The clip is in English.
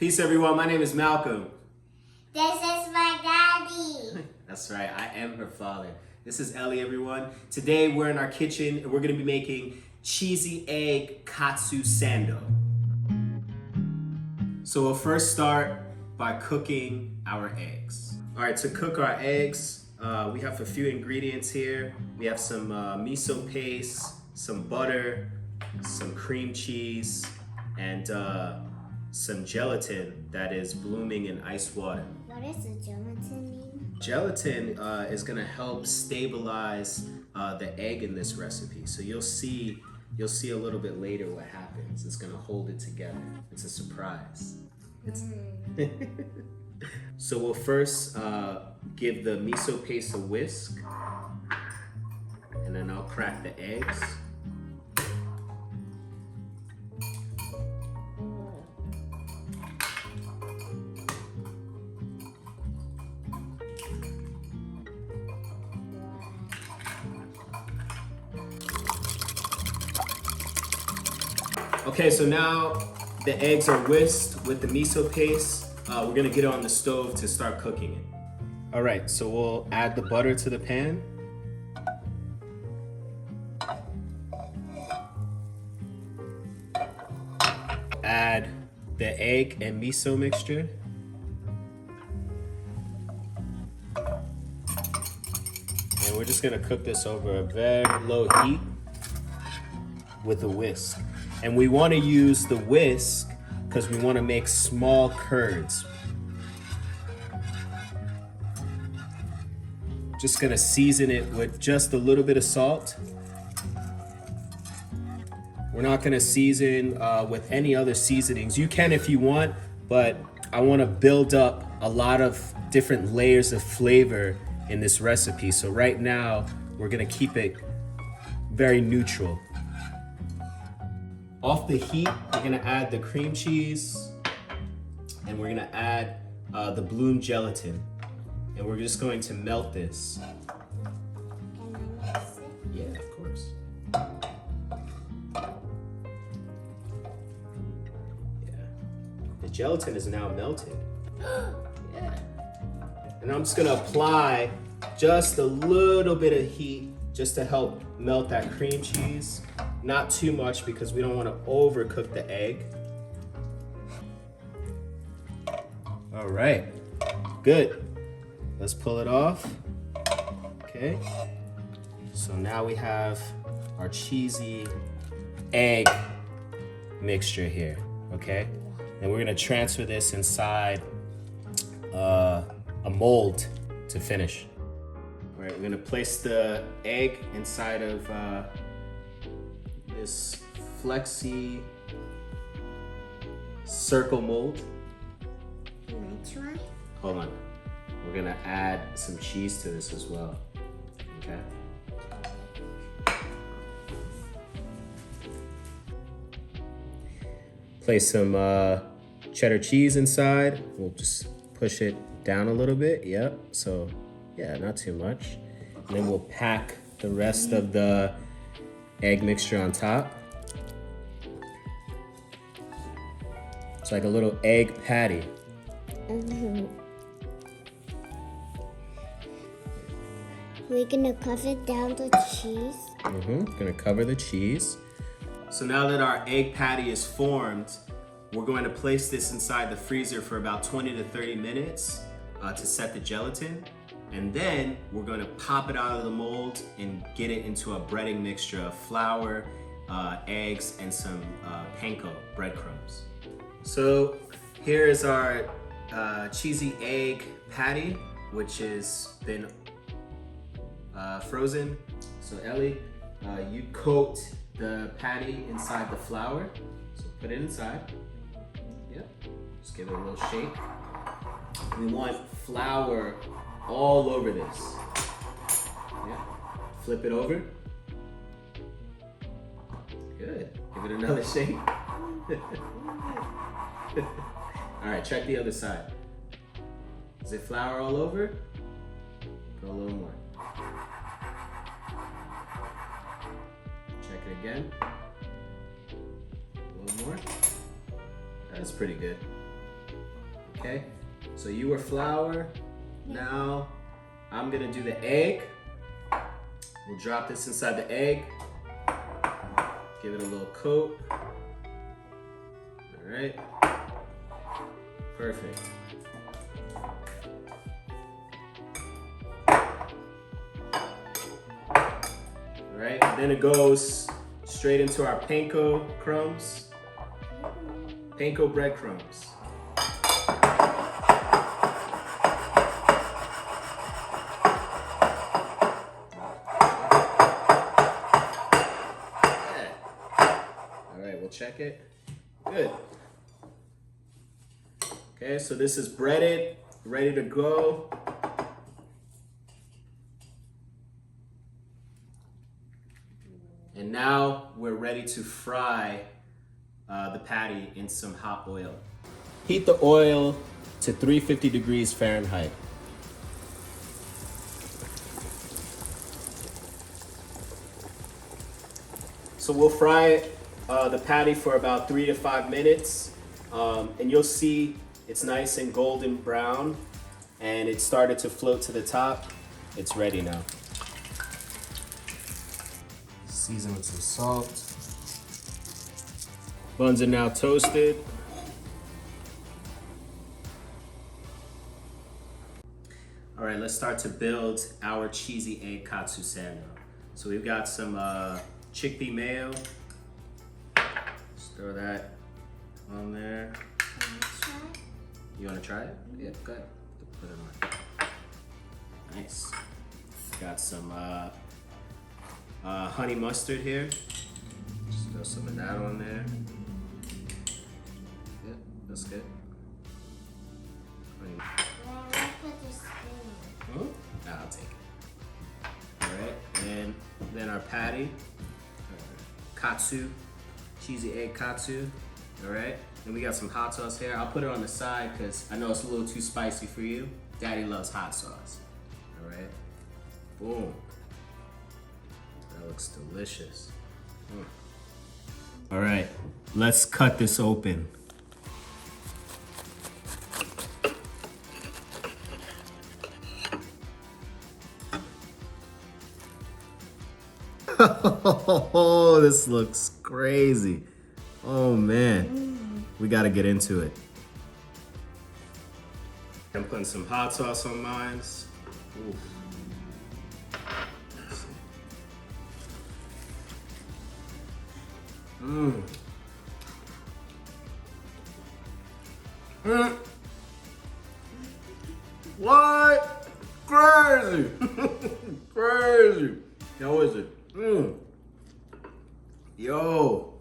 Peace everyone, my name is Malcolm. This is my daddy. That's right, I am her father. This is Ellie everyone. Today we're in our kitchen and we're gonna be making cheesy egg Katsu Sando. So we'll first start by cooking our eggs. All right, to cook our eggs, we have a few ingredients here. We have some miso paste, some butter, some cream cheese, and some gelatin that is blooming in ice water. What does the gelatin mean? Gelatin is gonna help stabilize the egg in this recipe. So you'll see a little bit later what happens. It's gonna hold it together. It's a surprise. So we'll first give the miso paste a whisk, and then I'll crack the eggs. Okay, so now the eggs are whisked with the miso paste. We're gonna get it on the stove to start cooking it. All right, so we'll add the butter to the pan. Add the egg and miso mixture. And we're just gonna cook this over a very low heat with a whisk. And we want to use the whisk because we want to make small curds. Just gonna season it with just a little bit of salt. We're not gonna season with any other seasonings. You can if you want, but I want to build up a lot of different layers of flavor in this recipe. So right now, we're gonna keep it very neutral. Off the heat, we're gonna add the cream cheese and we're gonna add the bloom gelatin. And we're just going to melt this. Can I mix it? Yeah, of course. Yeah. The gelatin is now melted. Yeah. And I'm just gonna apply just a little bit of heat just to help melt that cream cheese. Not too much because we don't want to overcook the egg. All right, good. Let's pull it off. Okay. So now we have our cheesy egg mixture here, okay? And we're gonna transfer this inside a mold to finish. All right, we're gonna place the egg inside of this flexi circle mold. Which one? Hold on. We're gonna add some cheese to this as well. Okay. Place some cheddar cheese inside. We'll just push it down a little bit. Yep. So yeah, not too much. And then we'll pack the rest of the egg mixture on top. It's like a little egg patty. We're gonna cover down the cheese. Gonna cover the cheese. So now that our egg patty is formed, we're going to place this inside the freezer for about 20 to 30 minutes to set the gelatin. And then we're gonna pop it out of the mold and get it into a breading mixture of flour, eggs, and some panko breadcrumbs. So here is our cheesy egg patty, which has been frozen. So Ellie, you coat the patty inside the flour. So put it inside. Yep, just give it a little shake. We want flour all over this. Yeah. Flip it over. Good. Give it another shake. All right, check the other side. Is it flour all over? Put a little more. Check it again. A little more. That's pretty good. Okay, so you were flour. Now I'm gonna do the egg. We'll drop this inside the egg. Give it a little coat. All right, perfect. All right, then it goes straight into our panko crumbs. Panko breadcrumbs. Check it. Good. Okay, so this is breaded, ready to go. And now we're ready to fry the patty in some hot oil. Heat the oil to 350 degrees Fahrenheit. So we'll fry the patty for about 3 to 5 minutes, and you'll see it's nice and golden brown, and it started to float to the top. It's ready now. Season with some salt. Buns are now toasted. All right, let's start to build our cheesy egg Katsu Sando. So we've got some chickpea mayo. Throw that on there. You want to try it? Yeah, go ahead. Put it on. Nice. Got some honey mustard here. Just throw some of that on there. Yep, that's good. I'll take it. All right, and then our patty, Katsu. Cheesy egg Katsu, all right? And we got some hot sauce here. I'll put it on the side because I know it's a little too spicy for you. Daddy loves hot sauce, all right? Boom. That looks delicious. All right, let's cut this open. Oh, this looks crazy. Oh man, we gotta get into it. I'm putting some hot sauce on mine. What? Crazy! Crazy! How is it? Yo,